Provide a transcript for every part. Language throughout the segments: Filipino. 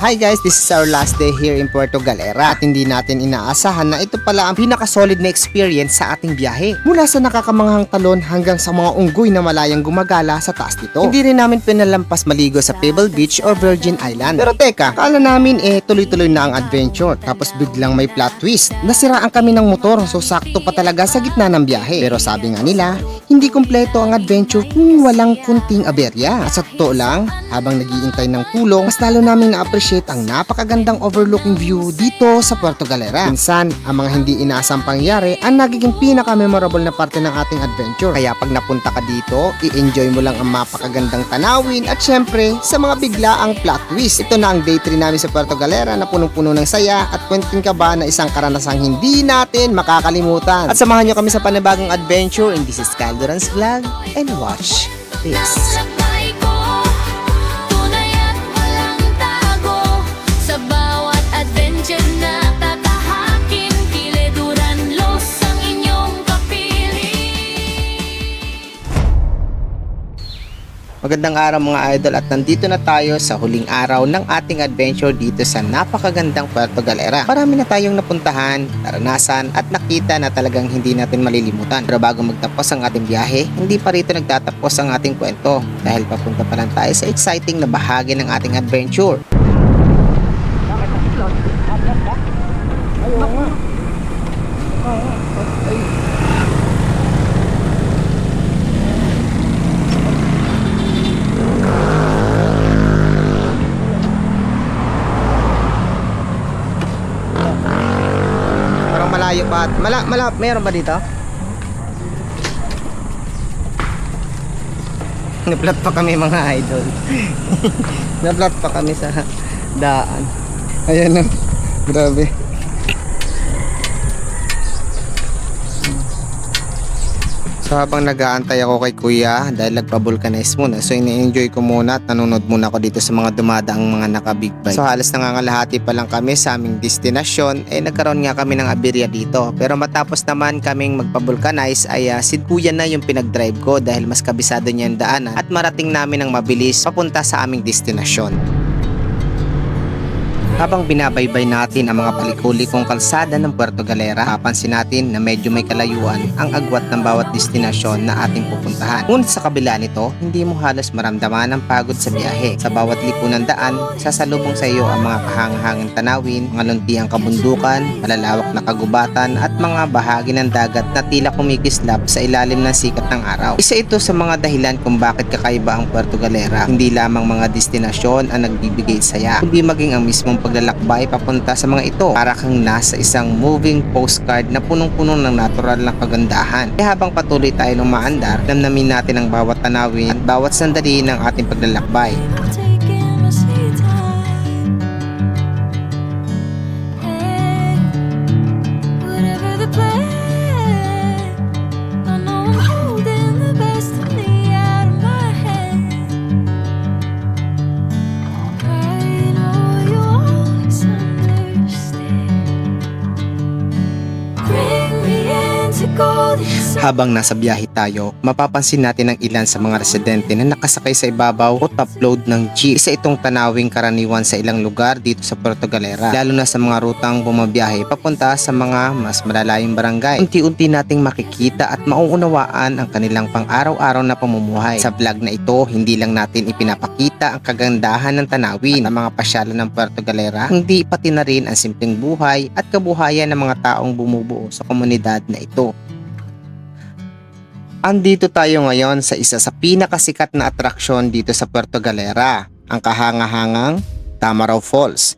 Hi guys, this is our last day here in Puerto Galera at hindi natin inaasahan na ito pala ang pinaka-solid na experience sa ating biyahe. Mula sa nakakamanghang talon hanggang sa mga unggoy na malayang gumagala sa taas nito. Hindi rin namin pinalampas maligo sa Pebble Beach or Virgin Island. Pero teka, kala namin tuloy-tuloy na ang adventure tapos biglang may plot twist. Nasiraan kami ng motor so sakto pa talaga sa gitna ng biyahe. Pero sabi nga nila, hindi kumpleto ang adventure kung walang kunting aberya. At sa totoo lang, habang naghihintay ng tulong, mas lalo namin na-appreciate ang napakagandang overlooking view dito sa Puerto Galera. Minsan, ang mga hindi inaasang pangyari ang nagiging pinaka-memorable na parte ng ating adventure. Kaya pag napunta ka dito, i-enjoy mo lang ang mapakagandang tanawin at syempre, sa mga biglaang plot twist. Ito na ang day 3 namin sa Puerto Galera na punong-puno ng saya at kwentin ka ba na isang karanasang hindi natin makakalimutan. At samahan nyo kami sa panibagong adventure and this is Calderon's Vlog and watch this. Magandang araw mga idol at nandito na tayo sa huling araw ng ating adventure dito sa napakagandang Puerto Galera. Marami na tayong napuntahan, naranasan at nakita na talagang hindi natin malilimutan. Pero bago magtapos ang ating biyahe, hindi pa rito nagtatapos ang ating kwento dahil papunta pa lang tayo sa exciting na bahagi ng ating adventure. Malayo pa. Meron ba dito? Naplat pa kami mga idol. Naplat pa kami sa daan. Ayan na. Grabe. So habang nag-aantay ako kay kuya dahil nagpa-vulcanize muna, so ini-enjoy ko muna at nanonood muna ako dito sa mga dumadaang mga naka-big bike. So halos nangangalahati pa lang kami sa aming destinasyon, nagkaroon nga kami ng aberya dito. Pero matapos naman kaming magpa-vulcanize ay si kuya na yung pinag-drive ko dahil mas kabisado niya yung daanan at marating namin ng mabilis papunta sa aming destinasyon. Habang binabaybay natin ang mga palikulikong kalsada ng Puerto Galera, papansin natin na medyo may kalayuan ang agwat ng bawat destinasyon na ating pupuntahan. Ngunit sa kabila nito, hindi mo halos maramdaman ang pagod sa biyahe. Sa bawat lipo ng daan, sasalubong sa iyo ang mga kahangahanging tanawin, mga luntiang kabundukan, malalawak na kagubatan at mga bahagi ng dagat na tila kumikislap sa ilalim ng sikat ng araw. Isa ito sa mga dahilan kung bakit kakaiba ang Puerto Galera. Hindi lamang mga destinasyon ang nagbibigay saya, kundi maging ang mismong paglalakbay papunta sa mga ito para kang nasa isang moving postcard na punong-puno ng natural na kagandahan. Kaya habang patuloy tayo ng maandar, damdamin natin ang bawat tanawin at bawat sandali ng ating paglalakbay. Habang nasa biyahe tayo, mapapansin natin ang ilan sa mga residente na nakasakay sa ibabaw o top load ng jeep. Isa itong tanawing karaniwan sa ilang lugar dito sa Puerto Galera, lalo na sa mga rutang bumabiyahe papunta sa mga mas malalayong barangay. Unti-unti nating makikita at mauunawaan ang kanilang pang-araw-araw na pamumuhay. Sa vlog na ito, hindi lang natin ipinapakita ang kagandahan ng tanawin at ang mga pasyalan ng Puerto Galera, hindi pati na rin ang simpleng buhay at kabuhayan ng mga taong bumubuo sa komunidad na ito. Andito tayo ngayon sa isa sa pinakasikat na atraksyon dito sa Puerto Galera, ang kahangahangang Tamaraw Falls.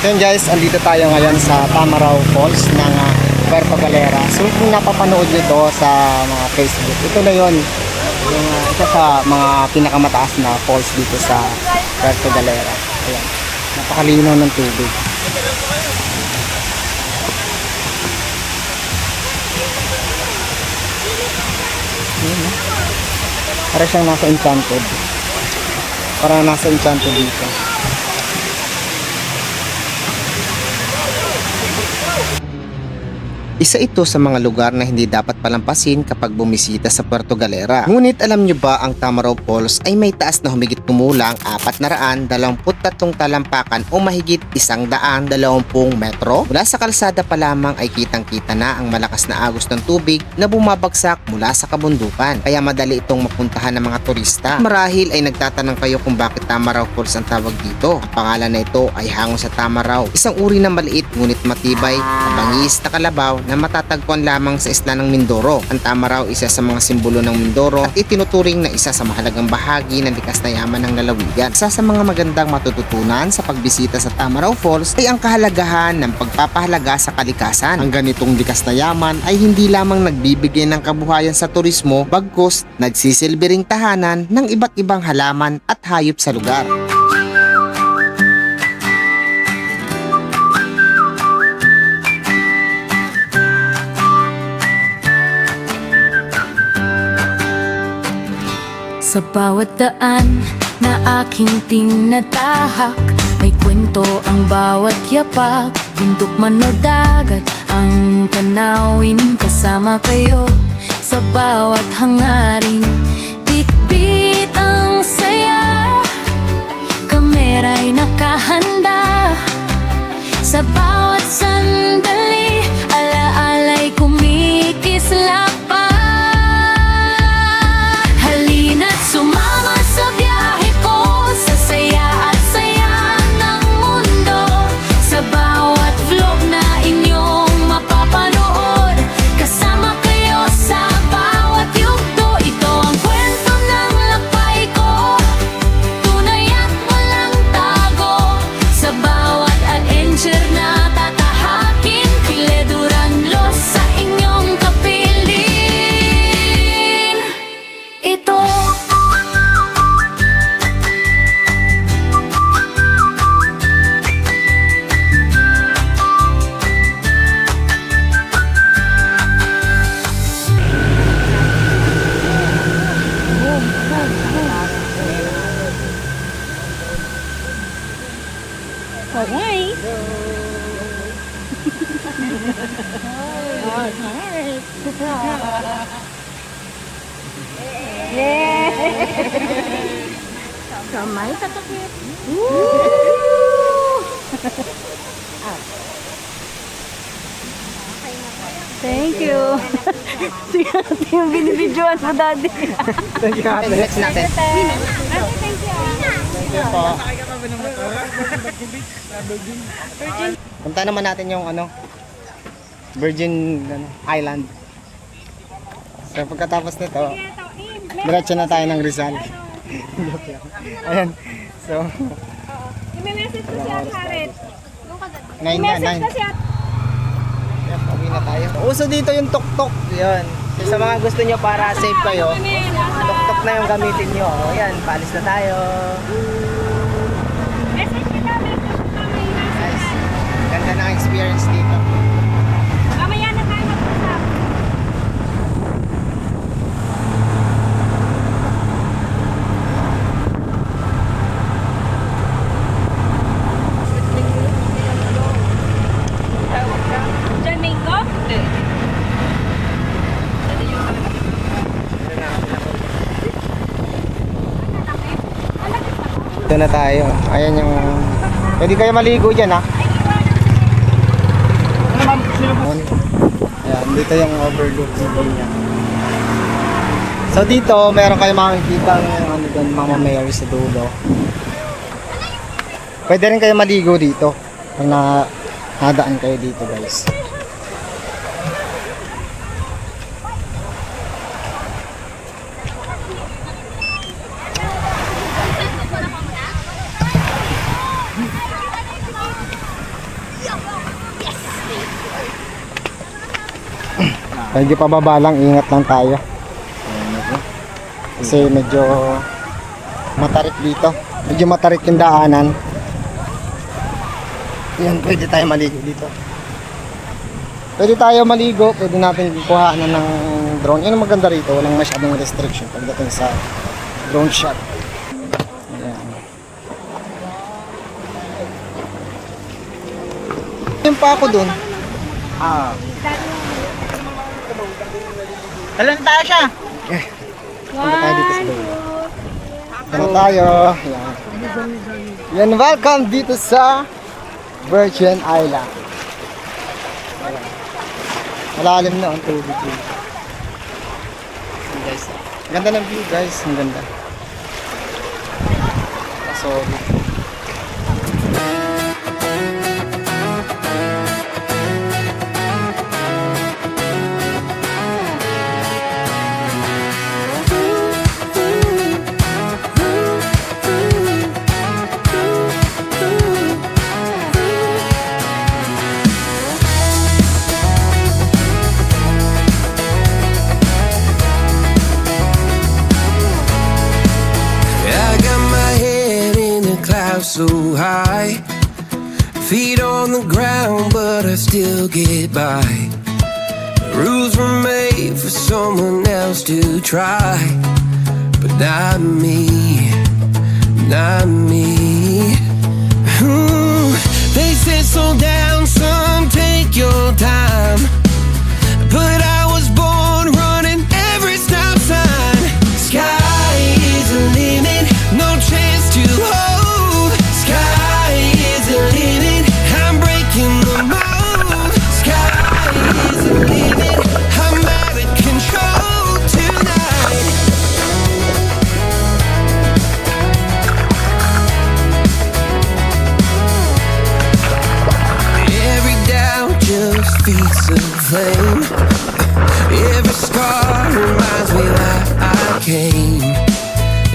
So guys, andito tayo ngayon sa Tamaraw Falls ng Puerto Galera. So kung napapanood nyo to sa mga Facebook, ito na yun, yung isa sa mga pinakamataas na falls dito sa Puerto Galera. Ayan, napakalinaw ng tubig. Para siyang nasa Enchanted. Para nasa Enchanted dito. Isa ito sa mga lugar na hindi dapat palampasin kapag bumisita sa Puerto Galera. Ngunit alam nyo ba ang Tamaraw Falls ay may taas na humigit kumulang 423 talampakan o mahigit 120 metro? Mula sa kalsada pa lamang ay kitang-kita na ang malakas na agos ng tubig na bumabagsak mula sa kabundukan. Kaya madali itong mapuntahan ng mga turista. Marahil ay nagtatanong kayo kung bakit Tamaraw Falls ang tawag dito. Ang pangalan na ito ay hango sa tamaraw, isang uri ng maliit ngunit matibay, mabangis na kalabaw na matatagpuan lamang sa isla ng Mindoro. Ang tamaraw isa sa mga simbolo ng Mindoro at itinuturing na isa sa mahalagang bahagi ng likas na yaman ng lalawigan. Isa sa mga magandang matututunan sa pagbisita sa Tamaraw Falls ay ang kahalagahan ng pagpapahalaga sa kalikasan. Ang ganitong likas na yaman ay hindi lamang nagbibigay ng kabuhayan sa turismo, bagkus nagsisilbi ring tahanan ng iba't ibang halaman at hayop sa lugar. Sa bawat daan na aking tinatahak, may kwento ang bawat yapak. Bundok man o dagat, ang tanawin kasama kayo. Sa bawat hangarin, bitbit ang saya. Kamera'y nakahanda. Sa bawat sandali, alaala'y kumikislap pa. Halina't sumama sa biyahe ko, sa saya at saya ng mundo. Sa bawat vlog na inyong mapapanood, kasama kayo sa bawat yugto. Ito ang kwento ng lakbay ko, tunay at walang tago. Sa bawat adventure na tatahakin, pileduran los sa inyong kapiling. Ito Okay. Kamay katakit. Thank you. Sige, yung binibidyoan mo, Daddy. Next natin. Punta naman natin yung Virgin Island. So pagkatapos nito, diretso na tayo ng Rizal. Ayan. So, I-message ko si Karet. 9 na, 9. Yes, pauwi na tayo. Uso dito yung tuk-tuk. Yun. So, sa mga gusto nyo para safe kayo, tuk-tuk na yung gamitin nyo. O, yan, paalis na tayo. Message kita, Nice. Ganda ng experience dito. mamaya na tayo mag-usap. Domingo? Ito na tayo. Ayan yung... Pwede kayo maligo dyan, ha? Ayan, dito yung overlooking niya. So dito, meron kayo makikita ng Mama Mary sa dulo. Pwede rin kayo maligo dito. Pag nadaan kayo dito, guys. Medyo pababa lang, ingat lang tayo. Kasi medyo matarik dito. Medyo matarik yung daanan. Yan, pwede tayo maligo dito. Pwede tayo maligo, pwede natin kuhaan ng drone. Yan ang maganda rito, walang masyadong restriction pagdating sa Drone shot. Ayan. Yung pa ako dun. Talan tayo siya. Punta tayo dito sa dulo. Ano tayo? Ayan. Yan, welcome dito sa Virgin Island. Ayan. Malalim na ang tubig dito. Ayan, guys. Ganda ng view guys. Ang ganda. Sorry. I got my head in the clouds so high, feet on the ground, but I still get by. Rules were made for someone else to try, but not me, not me. They said slow down, son, take your time, but I was born running every stop sign. Sky is the limit, no chance to hold. Sky is the limit, I'm breaking the mold. Sky is the limit, I'm out of control tonight. Every doubt just feeds the flame. Every scar reminds me why I came.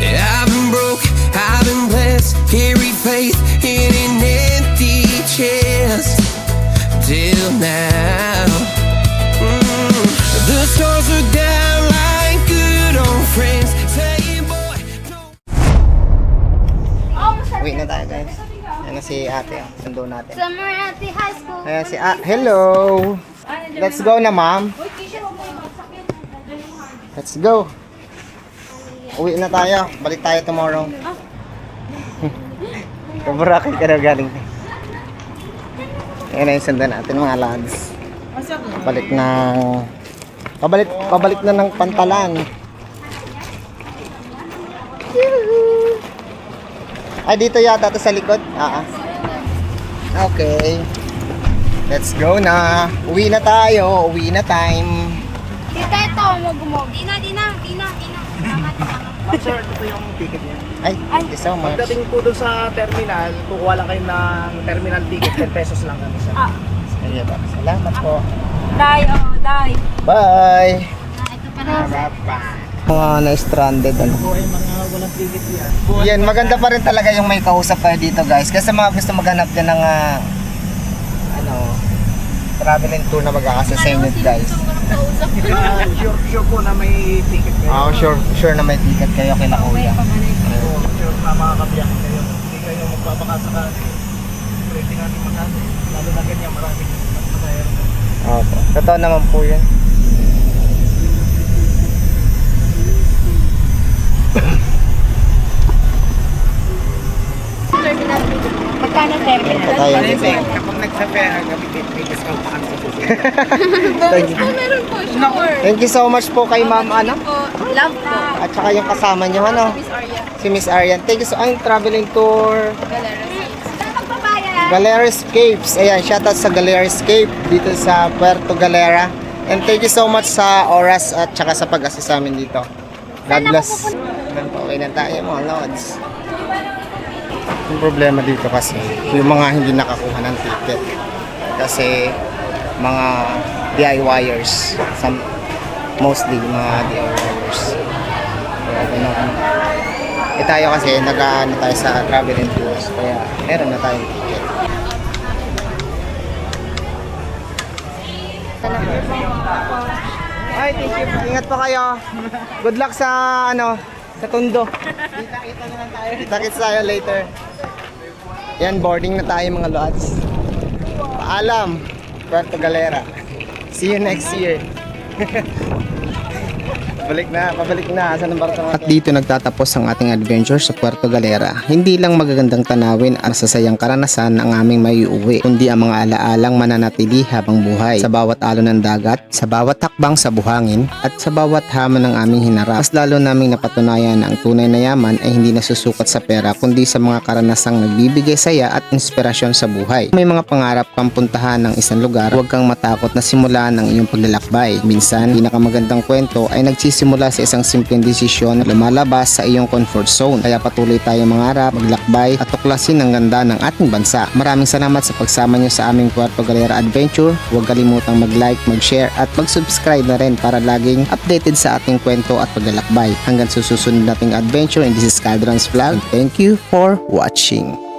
I've been broke, I've been blessed, carry faith in an empty chest till now. The stars are down like good old friends, saying boy, don't. Uwi na tayo guys. Ayan na si ate. Sundo natin. Summer at the high school. Ayan si hello. Let's go na ma'am. Let's go. Uwi na tayo. Balik tayo tomorrow. Kaburakay ka na galing. Ayan na yung sundan natin mga lads. Pabalik na ng Pantalan. Ay, dito yata ito sa likod. Okay. Let's go na. Uwi na tayo. Uwi na time. Tita, ito, magumog. Dina. Sir, ito po yung ticket niya. Ay, thank you so much. Pagdating po doon sa terminal, kukuha lang kayo ng terminal ticket, 10 pesos lang kami sir. Sige ba? Salamat po. Day. Bye! Ito pala. Mga na-stranded ano. Po ay mga walang ticket yan. Yan, maganda pa rin talaga yung may kausap kayo dito guys. Kasi mga gusto maghanap din ng traveling tour na mag-a-assign guys. Sure po na may ticket kayo. Sure na may ticket kayo kina kuya. Sure na makakabiyahin kayo. Hindi kayo magpapakasakali. Pwede natin magkano. Lalo na ganyan, maraming masaya. Opo. Totoo naman po yan. Magkano terminal? Ito tayo dito. Kapag nagsapera kami, may discount pa kami sa susunod. Thank you. Meron po, sure. Thank you so much po kay ma'am Love po. at saka yung kasama nyo Miss Arya. si Miss Arian. Thank you so much. Traveling tour. Magbabayad. Galera Escapes. Ayan, shoutout sa Galera Escape dito sa Puerto Galera. And thank you so much sa oras at saka sa pag-assist sa amin dito. God bless. Okay na tayo mga lords. Yung problema dito kasi, yung mga hindi nakakuha ng ticket. Kasi mga DIYers. Mostly mga DIYers. Kaya ganun. Tayo kasi nag-ano tayo sa travel and tours. Kaya meron na tayong ticket. Ay, thank you. Ingat pa kayo. Good luck sa sa Tondo. Kita-kita na lang tayo. Kita-kits tayo later. Yan, boarding na tayo mga lods. Paalam, Puerto Galera. See you next year. Pabalik na. Saan ang barko At dito nagtatapos ang ating adventure sa Puerto Galera. Hindi lang magagandang tanawin at masasayang karanasan ang aming maiuwi, kundi ang mga alaalang mananatili habang buhay. Sa bawat alon ng dagat, sa bawat hakbang sa buhangin, at sa bawat hamon ng aming hinarap. Mas lalo naming napatunayan na ang tunay na yaman ay hindi nasusukat sa pera, kundi sa mga karanasang nagbibigay saya at inspirasyon sa buhay. May mga pangarap kang puntahan ng isang lugar, huwag kang matakot na simulan ang iyong paglalakbay. Minsan, pinakamagandang kwento ay nagsisimula sa isang simpleng desisyon na lumalabas sa iyong comfort zone. Kaya patuloy tayong mangarap, maglakbay at tuklasin ang ganda ng ating bansa. Maraming salamat sa pagsama nyo sa aming Puerto Galera adventure. Huwag kalimutang mag-like, mag-share at mag-subscribe na rin para laging updated sa ating kwento at paglalakbay. Hanggang susunod nating adventure, and this is Caldron's Vlog. Thank you for watching.